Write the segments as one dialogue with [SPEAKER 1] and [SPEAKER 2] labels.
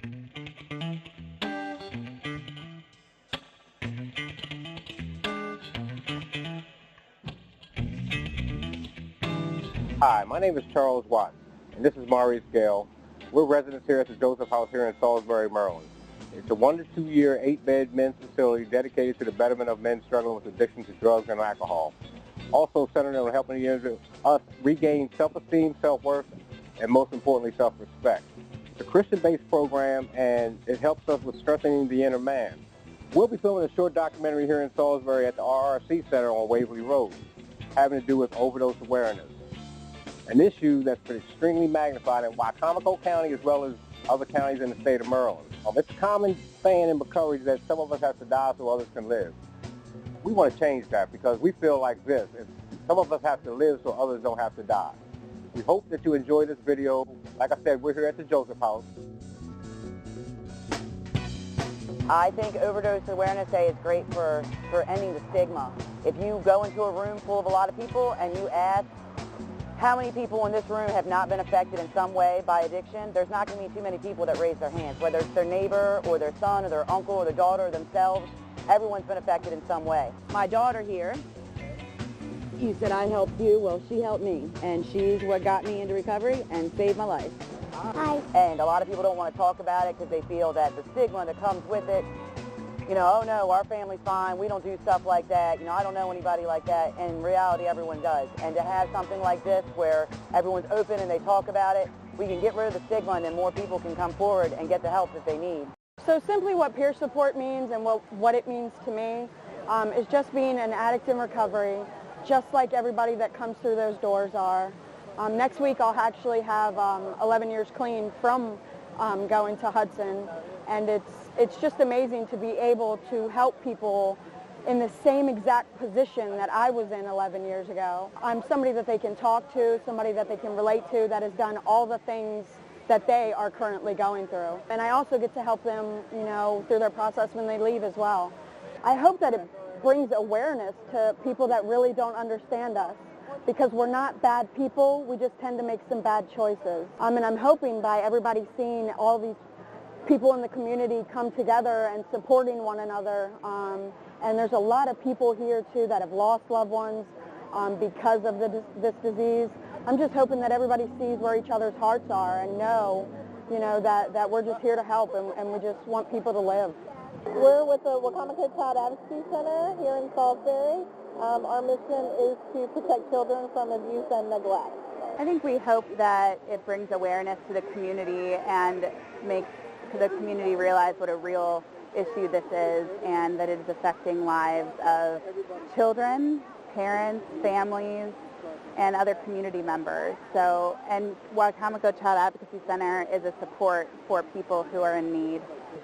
[SPEAKER 1] Hi, my name is Charles Watts, and this is Maurice Gale. We're residents here at the Joseph House here in Salisbury, Maryland. It's a 1 to 2 year, 8-bed men's facility dedicated to the betterment of men struggling with addiction to drugs and alcohol. Also centered on helping us regain self-esteem, self-worth, and most importantly, self-respect. It's a Christian-based program, and it helps us with strengthening the inner man. We'll be filming a short documentary here in Salisbury at the RRC Center on Waverly Road, having to do with overdose awareness, an issue that's been extremely magnified in Wycomico County as well as other counties in the state of Maryland. It's a common saying in recovery that some of us have to die so others can live. We want to change that because we feel like this: some of us have to live so others don't have to die. We hope that you enjoy this video. Like I said, we're here at the Joseph House.
[SPEAKER 2] I think Overdose Awareness Day is great for ending the stigma. If you go into a room full of a lot of people and you ask how many people in this room have not been affected in some way by addiction, there's not going to be too many people that raise their hands, whether it's their neighbor or their son or their uncle or their daughter or themselves. Everyone's been affected in some way. My daughter here, you said I helped you. Well, she helped me, and she's what got me into recovery and saved my life.
[SPEAKER 3] Hi.
[SPEAKER 2] And a lot of people don't want to talk about it because they feel that the stigma that comes with it, you know, oh no, our family's fine, we don't do stuff like that, you know, I don't know anybody like that. In reality, everyone does. And to have something like this where everyone's open and they talk about it, we can get rid of the stigma and then more people can come forward and get the help that they need.
[SPEAKER 4] So simply what peer support means and what it means to me is just being an addict in recovery, just like everybody that comes through those doors are. Next week I'll actually have 11 years clean from going to Hudson, and it's just amazing to be able to help people in the same exact position that I was in 11 years ago. I'm somebody that they can talk to, somebody that they can relate to, that has done all the things that they are currently going through. And I also get to help them, you know, through their process when they leave as well. I hope that it brings awareness to people that really don't understand us, because we're not bad people, we just tend to make some bad choices. And I'm hoping by everybody seeing all these people in the community come together and supporting one another. And there's a lot of people here too that have lost loved ones because of this disease. I'm just hoping that everybody sees where each other's hearts are and know, you know, that we're just here to help and we just want people to live.
[SPEAKER 3] We're with the Wycomico Child Advocacy Center here in Salisbury. Our mission is to protect children from abuse and neglect.
[SPEAKER 5] I think we hope that it brings awareness to the community and makes the community realize what a real issue this is and that it is affecting lives of children, parents, families, and other community members. So, and Wycomico Child Advocacy Center is a support for people who are in need.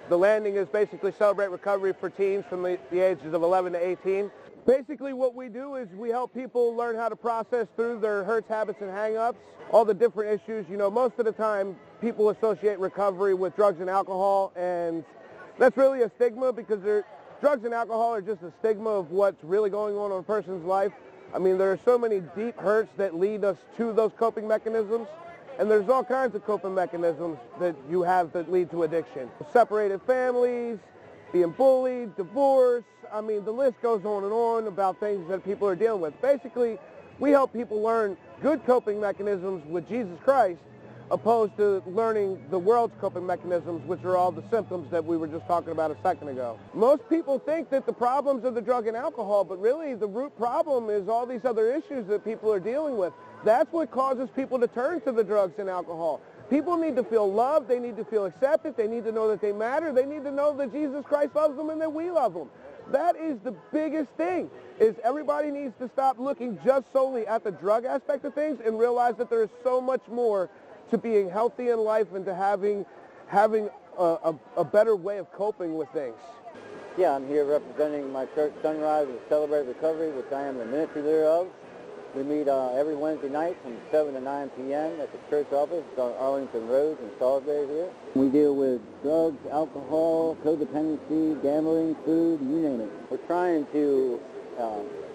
[SPEAKER 6] The landing is basically Celebrate Recovery for teens from the ages of 11 to 18. Basically what we do is we help people learn how to process through their hurts, habits, and hang-ups, all the different issues. You know, most of the time people associate recovery with drugs and alcohol, and that's really a stigma because drugs and alcohol are just a stigma of what's really going on in a person's life. I mean, there are so many deep hurts that lead us to those coping mechanisms, and there's all kinds of coping mechanisms that you have that lead to addiction. Separated families, being bullied, divorce, I mean, the list goes on about things that people are dealing with. Basically, we help people learn good coping mechanisms with Jesus Christ, opposed to learning the world's coping mechanisms, which are all the symptoms that we were just talking about a second ago. Most people think that the problems are the drug and alcohol, but really the root problem is all these other issues that people are dealing with. That's what causes people to turn to the drugs and alcohol. People need to feel loved, they need to feel accepted, they need to know that they matter, they need to know that Jesus Christ loves them and that we love them. That is the biggest thing, is everybody needs to stop looking just solely at the drug aspect of things and realize that there is so much more to being healthy in life and to having a better way of coping with things.
[SPEAKER 7] Yeah, I'm here representing my church, Sunrise and Celebrate Recovery, which I am the ministry leader of. We meet every Wednesday night from 7 to 9 p.m. at the church office on Arlington Road in Salisbury here. We deal with drugs, alcohol, codependency, gambling, food, you name it. We're trying to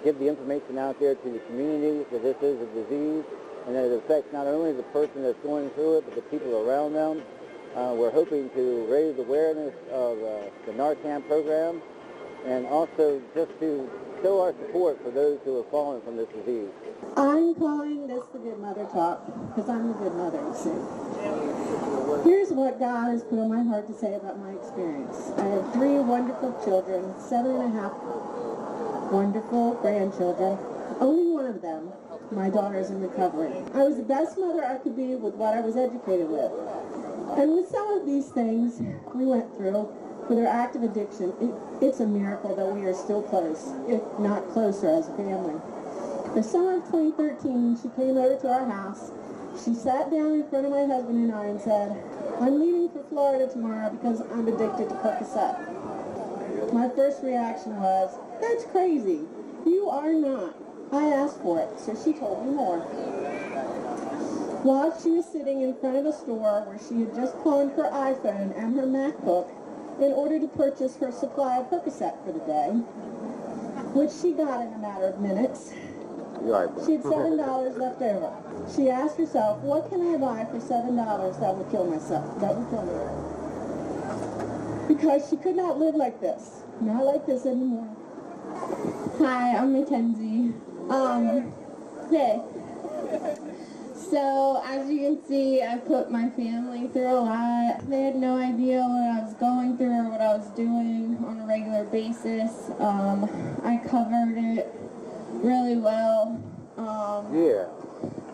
[SPEAKER 7] give the information out there to the community that this is a disease and that it affects not only the person that's going through it, but the people around them. We're hoping to raise awareness of the Narcan program and also just to show our support for those who have fallen from this disease.
[SPEAKER 3] I'm calling this the Good Mother Talk because I'm the good mother, you see. Here's what God has put on my heart to say about my experience. I have 3 wonderful children, 7.5 wonderful grandchildren. Only one of them, my daughter, is in recovery. I was the best mother I could be with what I was educated with. And with some of these things we went through, with her active addiction, it's a miracle that we are still close, if not closer as a family. The summer of 2013, she came over to our house. She sat down in front of my husband and I and said, I'm leaving for Florida tomorrow because I'm addicted to Percocet. My first reaction was, that's crazy. You are not. I asked for it, so she told me more. While she was sitting in front of a store where she had just pawned her iPhone and her MacBook in order to purchase her supply of Percocet for the day, which she got in a matter of minutes, she had $7 left over. She asked herself, what can I buy for $7 that will kill myself, that will kill me? Because she could not live like this, not like this anymore.
[SPEAKER 8] Hi, I'm Mackenzie. Hey. So, as you can see, I put my family through a lot. They had no idea what I was going through or what I was doing on a regular basis. I covered it really well.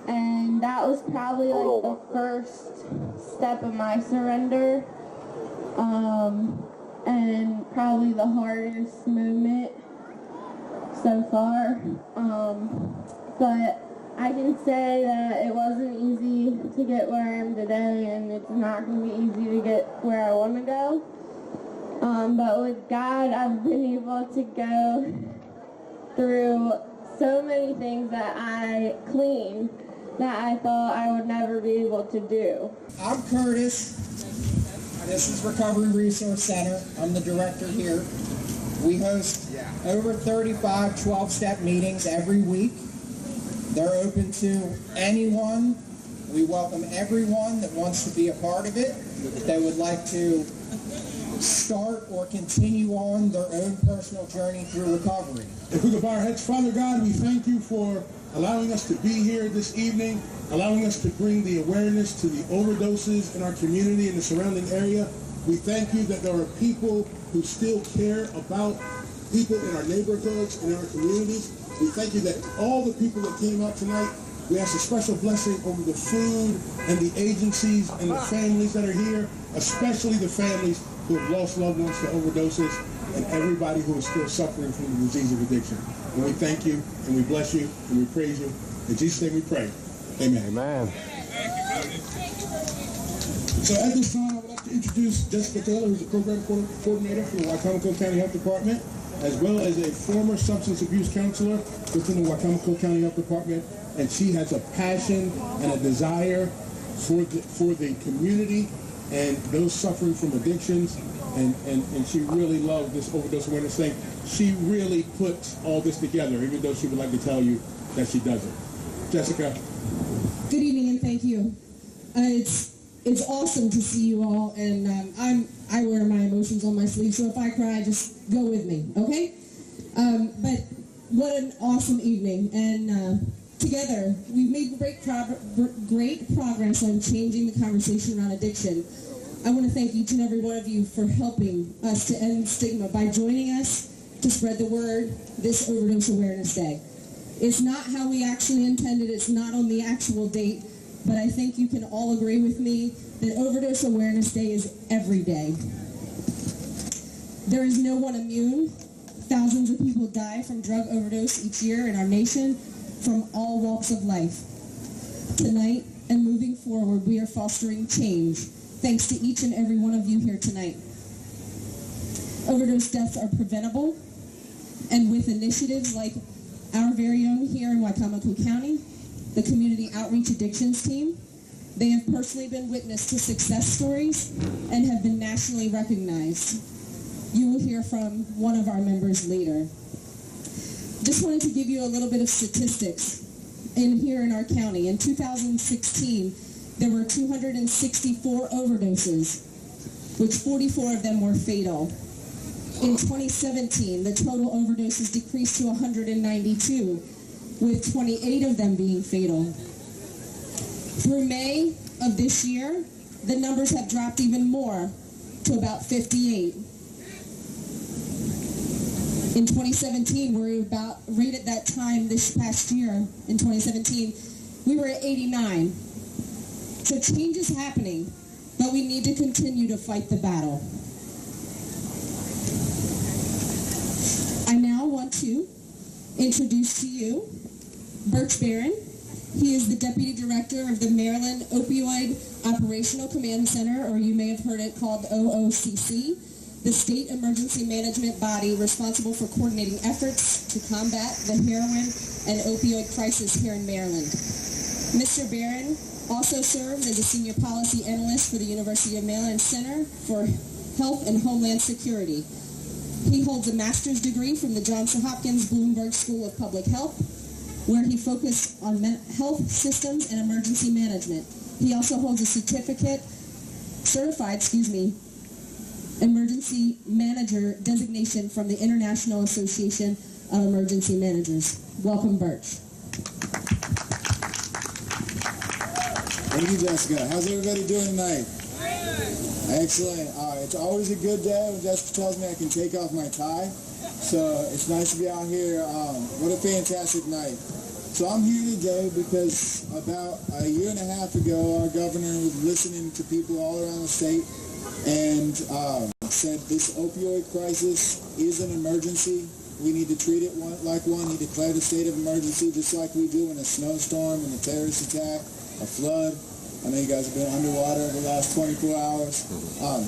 [SPEAKER 8] And that was probably like the first step of my surrender. And probably the hardest moment so far. But I can say that it wasn't easy to get where I am today, and it's not going to be easy to get where I want to go. But with God, I've been able to go through so many things that I cleaned that I thought I would never be able to do.
[SPEAKER 9] I'm Curtis. This is Recovery Resource Center. I'm the director here. We host over 35 12-step meetings every week. They're open to anyone. We welcome everyone that wants to be a part of it, that would like to start or continue on their own personal journey through recovery.
[SPEAKER 10] If we could bow our heads, Father God, we thank you for allowing us to be here this evening, allowing us to bring the awareness to the overdoses in our community and the surrounding area. We thank you that there are people who still care about people in our neighborhoods and in our communities. We thank you that all the people that came out tonight, we ask a special blessing over the food and the agencies and the families that are here, especially the families who have lost loved ones to overdoses and everybody who is still suffering from the disease of addiction. And we thank you, and we bless you, and we praise you. In Jesus' name we pray. Amen.
[SPEAKER 1] Amen.
[SPEAKER 10] So at this time, I would like to introduce Jessica Taylor, who's the program coordinator for the Wicomico County Health Department, as well as a former substance abuse counselor within the Wicomico County Health Department. And she has a passion and a desire for the community and those suffering from addictions. And she really loved this overdose awareness thing. She really puts all this together, even though she would like to tell you that she doesn't. Jessica.
[SPEAKER 11] Good evening and thank you. It's awesome to see you all, and I wear my emotions on my sleeve, so if I cry, just go with me, okay? But what an awesome evening, and together we've made great progress on changing the conversation around addiction. I want to thank each and every one of you for helping us to end stigma by joining us to spread the word this Overdose Awareness Day. It's not how we actually intended, it's not on the actual date, but I think you can all agree with me that Overdose Awareness Day is every day. There is no one immune. Thousands of people die from drug overdose each year in our nation from all walks of life. Tonight and moving forward, we are fostering change, thanks to each and every one of you here tonight. Overdose deaths are preventable, and with initiatives like our very own here in Wicomico County, the Community Outreach Addictions Team, they have personally been witness to success stories and have been nationally recognized. You will hear from one of our members later. Just wanted to give you a little bit of statistics here in our county. In 2016, there were 264 overdoses, which 44 of them were fatal. In 2017, the total overdoses decreased to 192, with 28 of them being fatal. Through May of this year, the numbers have dropped even more to about 58. In 2017, we were about, right at that time this past year, in 2017, we were at 89. So change is happening, but we need to continue to fight the battle. I now want to introduce to you Birch Barron. He is the Deputy Director of the Maryland Opioid Operational Command Center, or you may have heard it called OOCC, the state emergency management body responsible for coordinating efforts to combat the heroin and opioid crisis here in Maryland. Mr. Barron also serves as a Senior Policy Analyst for the University of Maryland Center for Health and Homeland Security. He holds a master's degree from the Johns Hopkins Bloomberg School of Public Health, where he focused on health systems and emergency management. He also holds a certified emergency manager designation from the International Association of Emergency Managers. Welcome, Birch.
[SPEAKER 12] Thank you, Jessica. How's everybody doing tonight? Excellent. It's always a good day when Jessica tells me I can take off my tie. So it's nice to be out here. What a fantastic night. So I'm here today because about a year and a half ago, our governor was listening to people all around the state and said this opioid crisis is an emergency. We need to treat it like one. He declared a state of emergency just like we do in a snowstorm, in a terrorist attack, a flood. I know you guys have been underwater over the last 24 hours.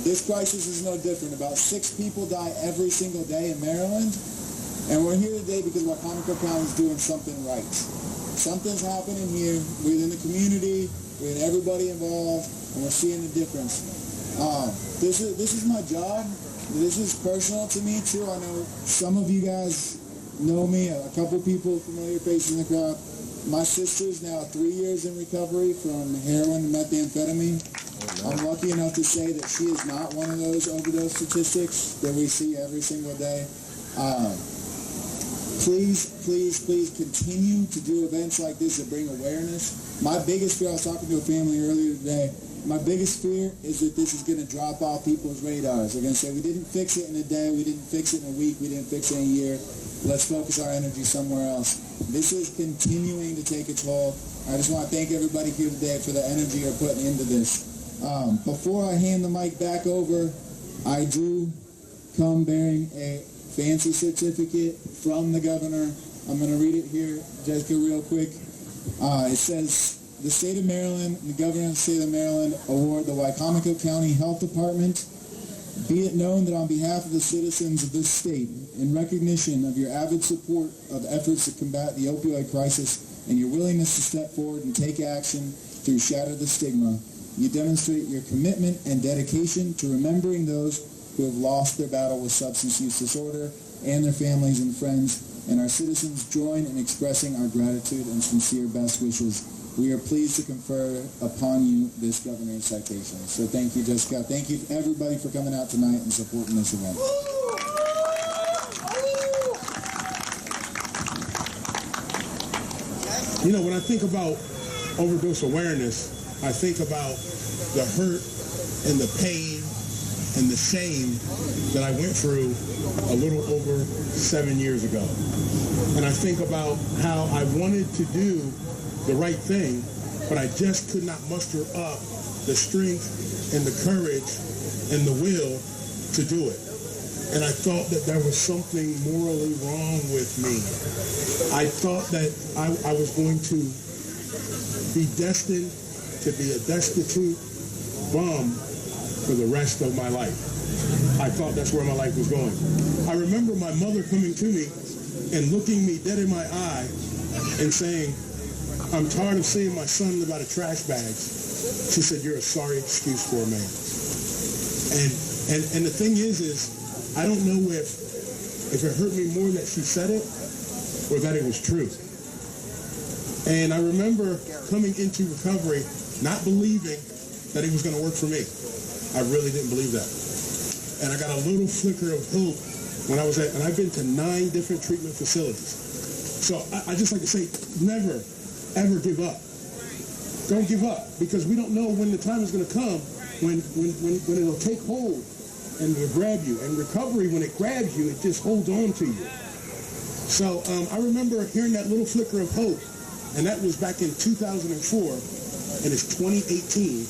[SPEAKER 12] This crisis is no different. About 6 people die every single day in Maryland. And we're here today because Wycomico County is doing something right. Something's happening here within the community, with everybody involved, and we're seeing the difference. This is my job. This is personal to me too. I know some of you guys know me, a couple people, familiar faces in the crowd. My sister's now 3 years in recovery from heroin and methamphetamine. I'm lucky enough to say that she is not one of those overdose statistics that we see every single day. Please continue to do events like this that bring awareness. My biggest fear, I was talking to a family earlier today, my biggest fear is that this is going to drop off people's radars. They're going to say, we didn't fix it in a day, we didn't fix it in a week, we didn't fix it in a year. Let's focus our energy somewhere else. This is continuing to take a toll. I just want to thank everybody here today for the energy you're putting into this. Before I hand the mic back over, I do come bearing a fancy certificate from the governor. I'm going to read it here, Jessica, real quick. It says, the state of Maryland, the governor of the state of Maryland award the Wycomico County Health Department. Be it known that on behalf of the citizens of this state, in recognition of your avid support of efforts to combat the opioid crisis and your willingness to step forward and take action to shatter the stigma, you demonstrate your commitment and dedication to remembering those who have lost their battle with substance use disorder and their families and friends, and our citizens join in expressing our gratitude and sincere best wishes. We are pleased to confer upon you this governor's citation. So thank you, Jessica. Thank you, everybody, for coming out tonight and supporting this event.
[SPEAKER 10] You know, when I think about overdose awareness, I think about the hurt and the pain and the shame that I went through a little over 7 years ago. And I think about how I wanted to do the right thing, but I just could not muster up the strength and the courage and the will to do it. And I thought that there was something morally wrong with me. I thought that I was going to be destined to be a destitute bum for the rest of my life. I thought that's where my life was going. I remember my mother coming to me and looking me dead in my eye and saying, I'm tired of seeing my son live out of trash bags. She said, you're a sorry excuse for a man. And the thing is I don't know if it hurt me more that she said it or that it was true. And I remember coming into recovery not believing that it was going to work for me. I really didn't believe that. And I got a little flicker of hope when I was at, and I've been to 9 different treatment facilities. So I just like to say, never, ever give up. Don't give up, because we don't know when the time is going to come when it'll take hold and it'll grab you. And recovery, when it grabs you, it just holds on to you. So I remember hearing that little flicker of hope, and that was back in 2004, and it's 2018,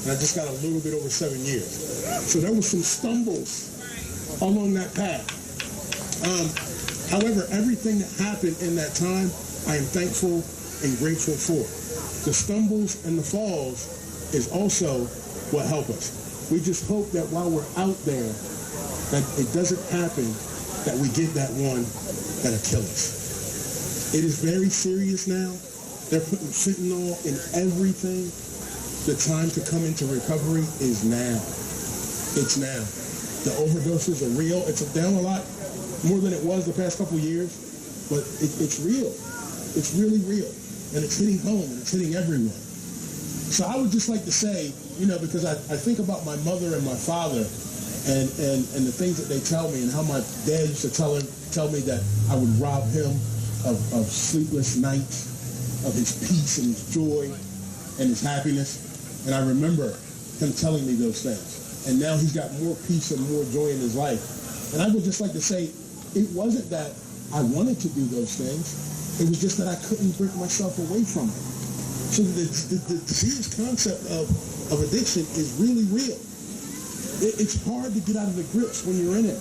[SPEAKER 10] and I just got a little bit over 7 years. So there were some stumbles along that path. However, everything that happened in that time, I am thankful and grateful for. The stumbles and the falls is also what help us. We just hope that while we're out there, that it doesn't happen, that we get that one that'll kill us. It is very serious now. They're putting fentanyl in everything. The time to come into recovery is now. It's now. The overdoses are real. It's down a lot more than it was the past couple of years, but it's real. It's really real. And it's hitting home, and it's hitting everyone. So I would just like to say, because I think about my mother and my father and the things that they tell me, and how my dad used to tell me that I would rob him of sleepless nights, of his peace and his joy and his happiness. And I remember him telling me those things. And now he's got more peace and more joy in his life. And I would just like to say, it wasn't that I wanted to do those things. It was just that I couldn't break myself away from it. So the serious concept of addiction is really real. It's hard to get out of the grips when you're in it.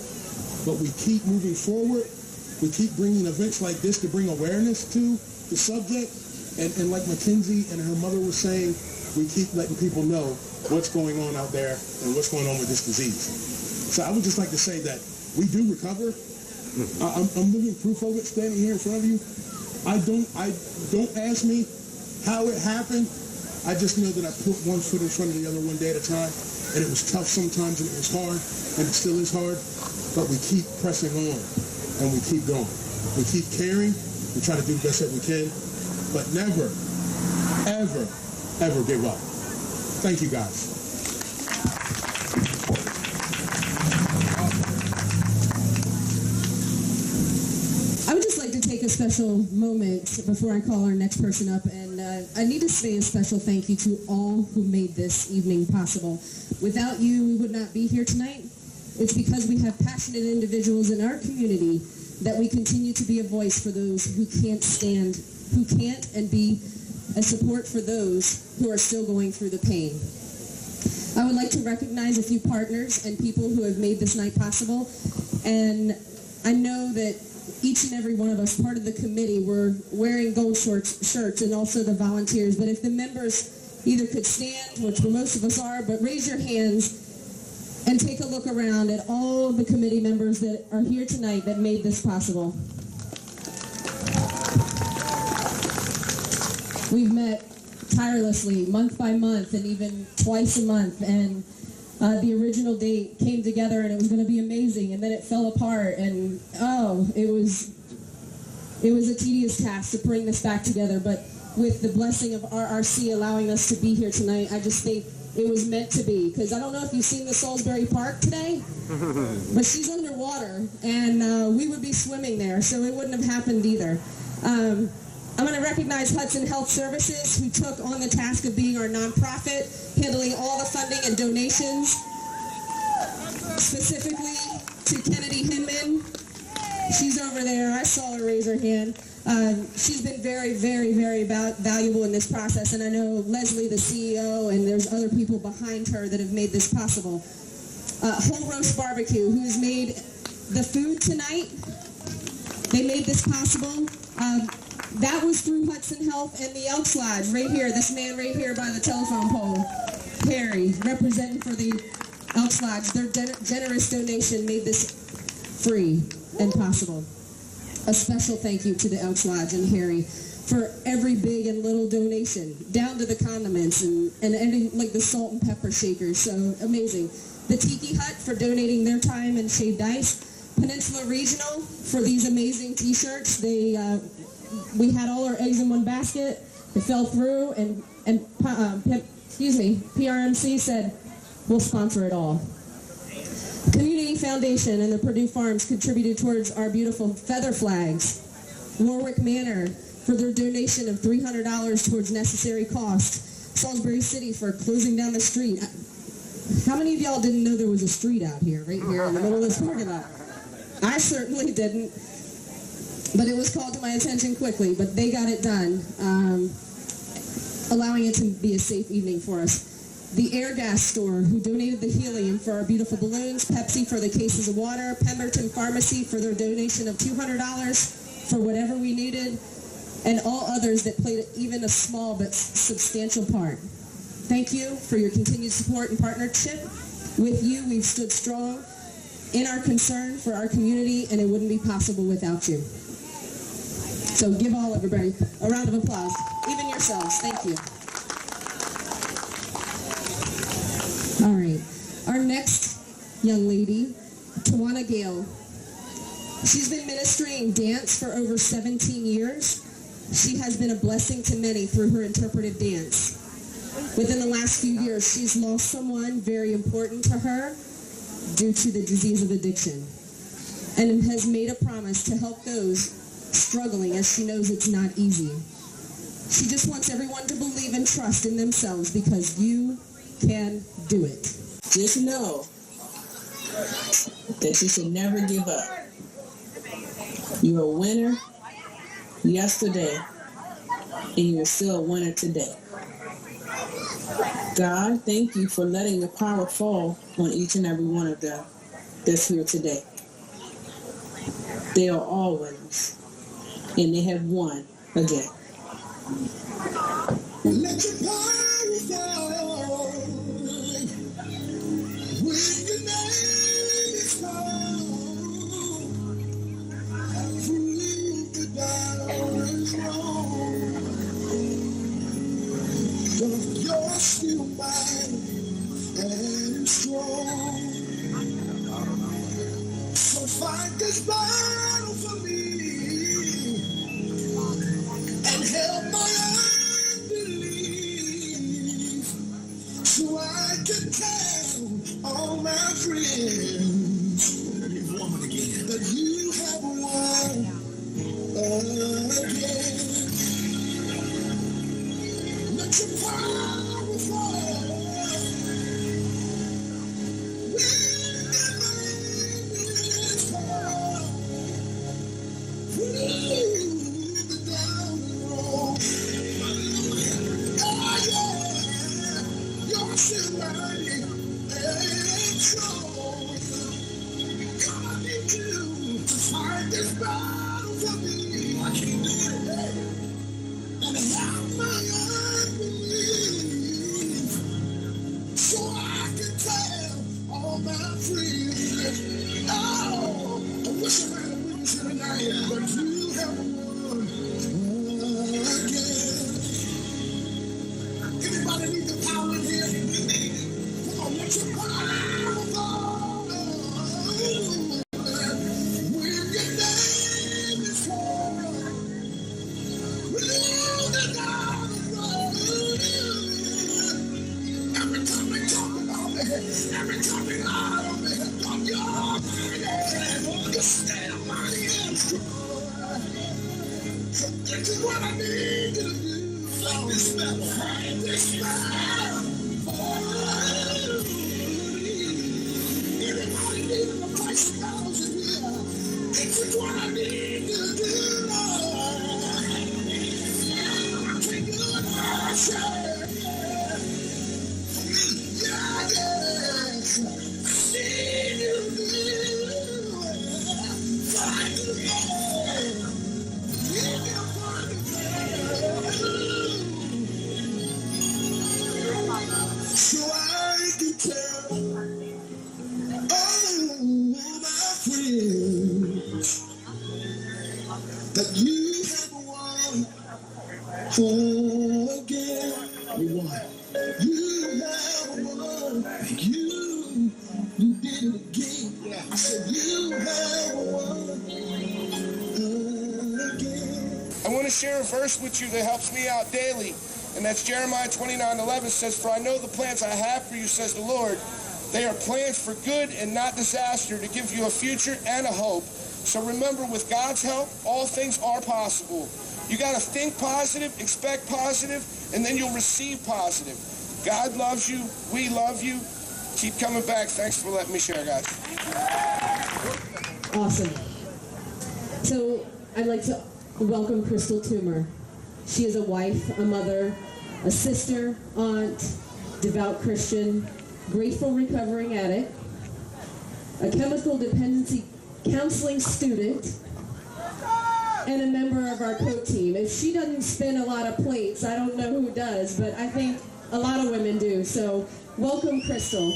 [SPEAKER 10] But we keep moving forward. We keep bringing events like this to bring awareness to the subject. And like Mackenzie and her mother was saying, we keep letting people know what's going on out there and what's going on with this disease. So I would just like to say that we do recover. I'm living proof of it standing here in front of you. Don't ask me how it happened. I just know that I put one foot in front of the other one day at a time. And it was tough sometimes, and it was hard, and it still is hard. But we keep pressing on, and we keep going. We keep caring. We try to do the best that we can. But never, ever, ever give up. Thank you, guys.
[SPEAKER 11] I would just like to take a special moment before I call our next person up, and I need to say a special thank you to all who made this evening possible. Without you, we would not be here tonight. It's because we have passionate individuals in our community that we continue to be a voice for those who can't and be a support for those who are still going through the pain. I would like to recognize a few partners and people who have made this night possible, and I know that each and every one of us, part of the committee, were wearing gold shirts, and also the volunteers. But if the members either could stand, which most of us are, but raise your hands and take a look around at all the committee members that are here tonight that made this possible. We've met tirelessly, month by month, and even twice a month, and the original date came together and it was going to be amazing, and then it fell apart, and it was a tedious task to bring this back together. But with the blessing of RRC allowing us to be here tonight, I just think it was meant to be. Because I don't know if you've seen the Salisbury Park today, but she's underwater, and we would be swimming there, so it wouldn't have happened either. I'm going to recognize Hudson Health Services, who took on the task of being our nonprofit, handling all the funding and donations, specifically to Kennedy Hinman. She's over there. I saw her raise her hand. She's been very, very, very valuable in this process, and I know Leslie, the CEO, and there's other people behind her that have made this possible. Whole Roast Barbecue, who has made the food tonight. They made this possible. That was through Hudson Health and the Elks Lodge, right here, this man right here by the telephone pole, Harry, representing for the Elks Lodge. Their generous donation made this free and possible. A special thank you to the Elks Lodge and Harry for every big and little donation, down to the condiments and like the salt and pepper shakers, so amazing. The Tiki Hut for donating their time and shaved ice. Peninsula Regional for these amazing t-shirts. We had all our eggs in one basket. It fell through, and PRMC said, we'll sponsor it all. Community Foundation and the Purdue Farms contributed towards our beautiful feather flags. Warwick Manor for their donation of $300 towards necessary costs. Salisbury City for closing down the street. How many of y'all didn't know there was a street out here, right here in the middle of this parking lot? I certainly didn't, but it was called to my attention quickly, but they got it done, allowing it to be a safe evening for us. The Air Gas Store, who donated the helium for our beautiful balloons, Pepsi for the cases of water, Pemberton Pharmacy for their donation of $200 for whatever we needed, and all others that played even a small but substantial part. Thank you for your continued support and partnership. With you, we've stood strong in our concern for our community, and it wouldn't be possible without you. So give everybody a round of applause, even yourselves. Thank you. All right. Our next young lady, Tawana Gale. She's been ministering dance for over 17 years. She has been a blessing to many through her interpretive dance. Within the last few years, she's lost someone very important to her due to the disease of addiction, and has made a promise to help those struggling, as she knows it's not easy. She just wants everyone to believe and trust in themselves, because you can do it.
[SPEAKER 13] Just know that you should never give up. You're a winner yesterday, and you're still a winner today. God, thank you for letting your power fall on each and every one of them that's here today. They are all winners, and they have won again.
[SPEAKER 10] Let your power fall when your name is called. Prove the doubters wrong. You're still mighty and strong. So fight this battle for me and help my unbelief, so I can tell all my friends that you have won again. Let your power fall when the name is called. Prove the down road. Oh yeah, you're still mighty and strong. God, I need you to fight this battle for me. I can't do it. And help my unbelief, so I can tell all my friends. Oh, I wish I had a witness here tonight, but you have won again. Anybody need the power in here? Come on, let your power fall. When your name is called, every time they talk about me, every time they lie on me, you're mighty, you're still mighty and strong. This is what I need you to do. Fight this battle, fight this battle. Anybody needing a price of dollars in here? This is what I need you to do, Lord. I can't do it myself. So I can tell all my friends that you have won again. You won. You have won. You did it again. I said you have won again.
[SPEAKER 6] I want to share a verse with you that helps me out daily.
[SPEAKER 14] And that's Jeremiah 29:11 says, "For I know the plans I have for you, says the Lord. They are plans for good and not disaster, to give you a future and a hope." So remember, with God's help, all things are possible. You got to think positive, expect positive, and then you'll receive positive. God loves you. We love you. Keep coming back. Thanks for letting me share, guys.
[SPEAKER 11] Awesome. So I'd like to welcome Crystal Toomer. She is a wife, a mother, a sister, aunt, devout Christian, grateful recovering addict, a chemical dependency counseling student, and a member of our co-team. If she doesn't spin a lot of plates, I don't know who does, but I think a lot of women do. So welcome, Crystal.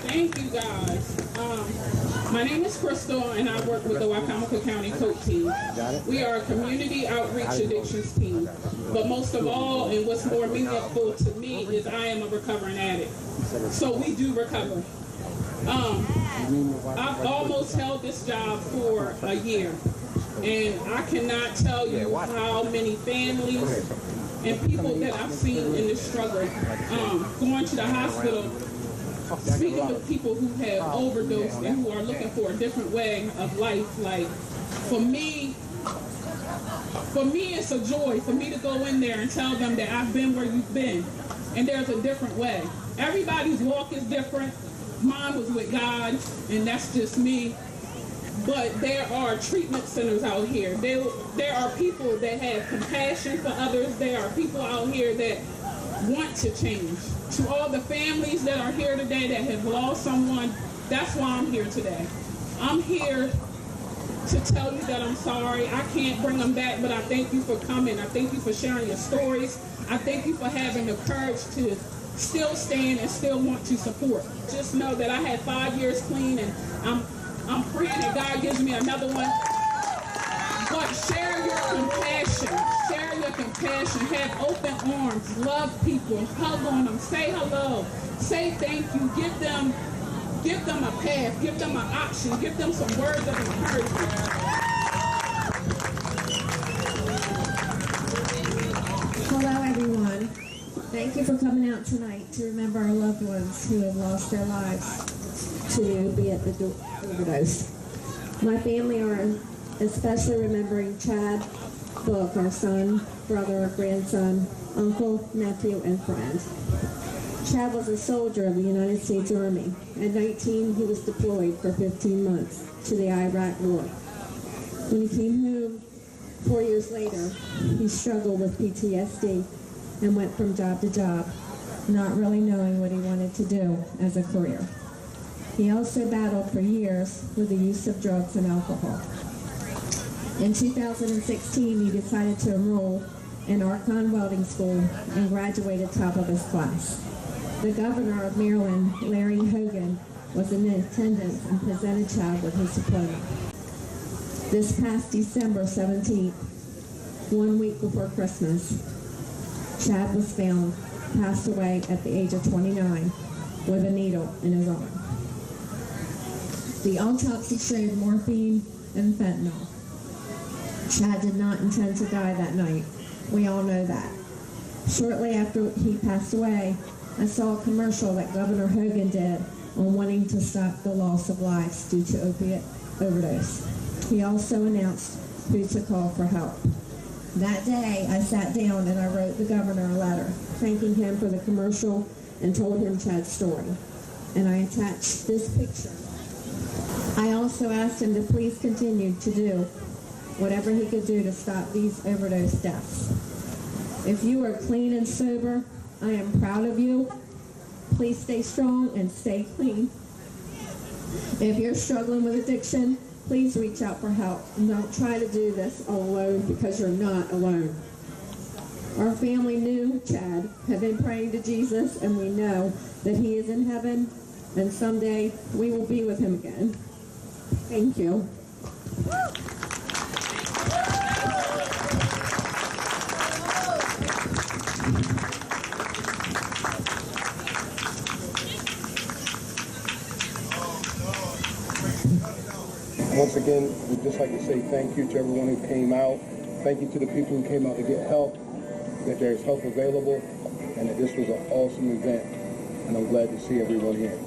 [SPEAKER 15] Thank you, guys. My name is Crystal, and I work with the Wacomico County Coach team. We are a community outreach addictions team. But most of all, and what's more meaningful to me, is I am a recovering addict. So we do recover. I've almost held this job for a year, and I cannot tell you how many families and people that I've seen in this struggle. Going to the hospital, speaking with people who have overdosed and who are looking for a different way of life. Like, for me, it's a joy for me to go in there and tell them that I've been where you've been, and there's a different way. Everybody's walk is different. Mine was with God, and that's just me. But there are treatment centers out here. There are people that have compassion for others. There are people out here that want to change. To all the families that are here today that have lost someone, that's why I'm here today. I'm here to tell you that I'm sorry. I can't bring them back, but I thank you for coming. I thank you for sharing your stories. I thank you for having the courage to still stand and still want to support. Just know that I had 5 years clean, and I'm praying that God gives me another one. But share your compassion. Share your compassion. Have open arms. Love people. Hug on them. Say hello. Say thank you. Give them a path. Give them an option. Give them some words of encouragement.
[SPEAKER 8] Hello, everyone. Thank you for coming out tonight to remember our loved ones who have lost their lives to opiate overdose. My family are especially remembering Chad Book, our son, brother, grandson, uncle, nephew, and friend. Chad was a soldier of the United States Army. At 19, he was deployed for 15 months to the Iraq War. When he came home 4 years later, he struggled with PTSD and went from job to job, not really knowing what he wanted to do as a career. He also battled for years with the use of drugs and alcohol. In 2016, he decided to enroll in Archon Welding School and graduated top of his class. The governor of Maryland, Larry Hogan, was in attendance and presented Chad with his diploma. This past December 17th, 1 week before Christmas, Chad was found passed away at the age of 29 with a needle in his arm. The autopsy showed morphine and fentanyl. Chad did not intend to die that night. We all know that. Shortly after he passed away, I saw a commercial that Governor Hogan did on wanting to stop the loss of lives due to opiate overdose. He also announced who to call for help. That day, I sat down and I wrote the governor a letter, thanking him for the commercial and told him Chad's story. And I attached this picture. I also asked him to please continue to do whatever he could do to stop these overdose deaths. If you are clean and sober, I am proud of you. Please stay strong and stay clean. If you're struggling with addiction, please reach out for help. And don't try to do this all alone, because you're not alone. Our family knew Chad, had been praying to Jesus, and we know that he is in heaven, and someday we will be with him again. Thank you.
[SPEAKER 10] Once again, we'd just like to say thank you to everyone who came out.
[SPEAKER 16] Thank you to the people who came out to get help, that there's help available, and that this was an awesome event. And I'm glad to see everyone here.